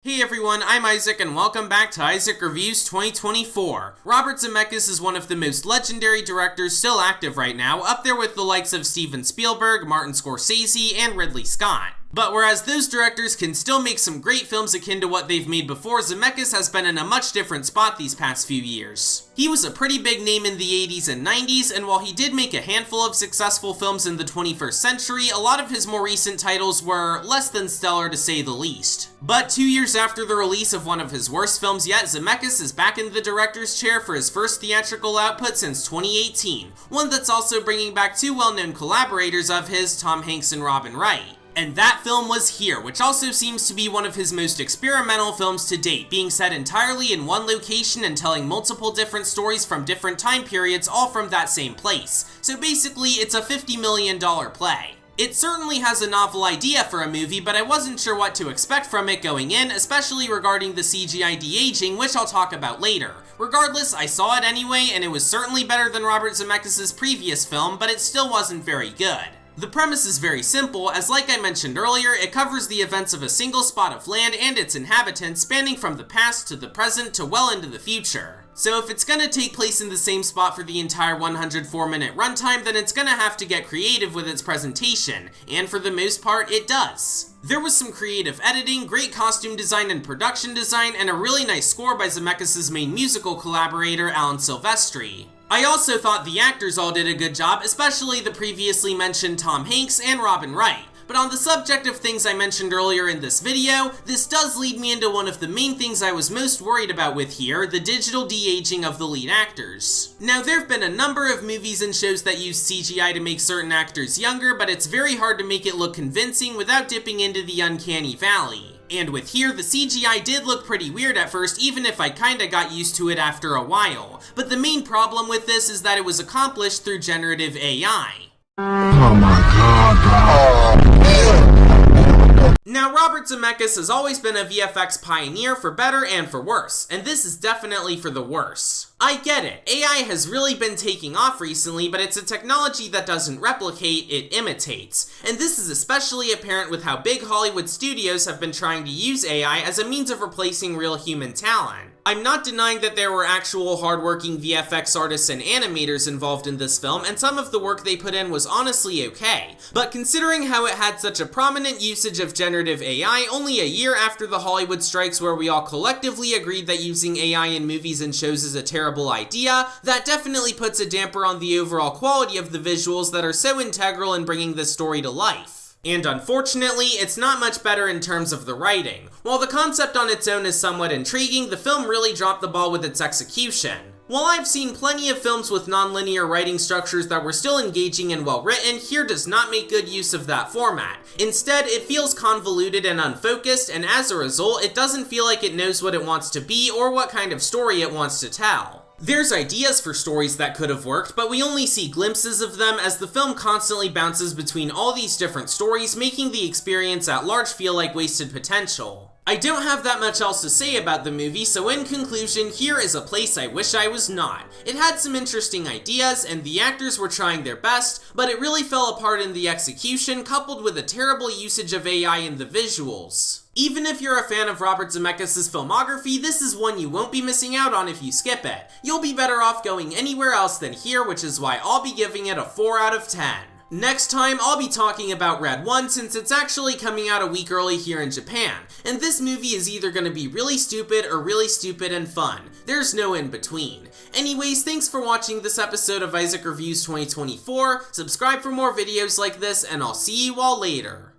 Hey everyone, I'm Isaac and welcome back to Isaac Reviews 2024. Robert Zemeckis is one of the most legendary directors still active right now, up there with the likes of Steven Spielberg, Martin Scorsese, and Ridley Scott. But whereas those directors can still make some great films akin to what they've made before, Zemeckis has been in a much different spot these past few years. He was a pretty big name in the 80s and 90s, and while he did make a handful of successful films in the 21st century, a lot of his more recent titles were less than stellar to say the least. But 2 years after the release of one of his worst films yet, Zemeckis is back in the director's chair for his first theatrical output since 2018, one that's also bringing back two well-known collaborators of his, Tom Hanks and Robin Wright. And that film was Here, which also seems to be one of his most experimental films to date, being set entirely in one location and telling multiple different stories from different time periods, all from that same place. So basically, it's a $50 million play. It certainly has a novel idea for a movie, but I wasn't sure what to expect from it going in, especially regarding the CGI de-aging, which I'll talk about later. Regardless, I saw it anyway, and it was certainly better than Robert Zemeckis' previous film, but it still wasn't very good. The premise is very simple, as like I mentioned earlier, it covers the events of a single spot of land and its inhabitants spanning from the past to the present to well into the future. So if it's gonna take place in the same spot for the entire 104-minute runtime, then it's gonna have to get creative with its presentation, and for the most part, it does. There was some creative editing, great costume design and production design, and a really nice score by Zemeckis' main musical collaborator, Alan Silvestri. I also thought the actors all did a good job, especially the previously mentioned Tom Hanks and Robin Wright. But on the subject of things I mentioned earlier in this video, this does lead me into one of the main things I was most worried about with Here, the digital de-aging of the lead actors. Now, there have been a number of movies and shows that use CGI to make certain actors younger, but it's very hard to make it look convincing without dipping into the uncanny valley. And with Here, the CGI did look pretty weird at first, even if I kinda got used to it after a while. But the main problem with this is that it was accomplished through generative AI. Oh my god, bro. Now, Robert Zemeckis has always been a VFX pioneer for better and for worse, and this is definitely for the worse. I get it, AI has really been taking off recently, but it's a technology that doesn't replicate, it imitates. And this is especially apparent with how big Hollywood studios have been trying to use AI as a means of replacing real human talent. I'm not denying that there were actual hardworking VFX artists and animators involved in this film, and some of the work they put in was honestly okay. But considering how it had such a prominent usage of generative AI only a year after the Hollywood strikes where we all collectively agreed that using AI in movies and shows is a terrible idea, that definitely puts a damper on the overall quality of the visuals that are so integral in bringing this story to life. And unfortunately, it's not much better in terms of the writing. While the concept on its own is somewhat intriguing, the film really dropped the ball with its execution. While I've seen plenty of films with non-linear writing structures that were still engaging and well written, Here does not make good use of that format. Instead, it feels convoluted and unfocused, and as a result, it doesn't feel like it knows what it wants to be or what kind of story it wants to tell. There's ideas for stories that could have worked, but we only see glimpses of them as the film constantly bounces between all these different stories, making the experience at large feel like wasted potential. I don't have that much else to say about the movie, so in conclusion, Here is a place I wish I was not. It had some interesting ideas, and the actors were trying their best, but it really fell apart in the execution, coupled with a terrible usage of AI in the visuals. Even if you're a fan of Robert Zemeckis' filmography, this is one you won't be missing out on if you skip it. You'll be better off going anywhere else than Here, which is why I'll be giving it a 4 out of 10. Next time, I'll be talking about Red 1 since it's actually coming out a week early here in Japan, and this movie is either going to be really stupid or really stupid and fun. There's no in between. Anyways, thanks for watching this episode of Isaac Reviews 2024, subscribe for more videos like this, and I'll see you all later.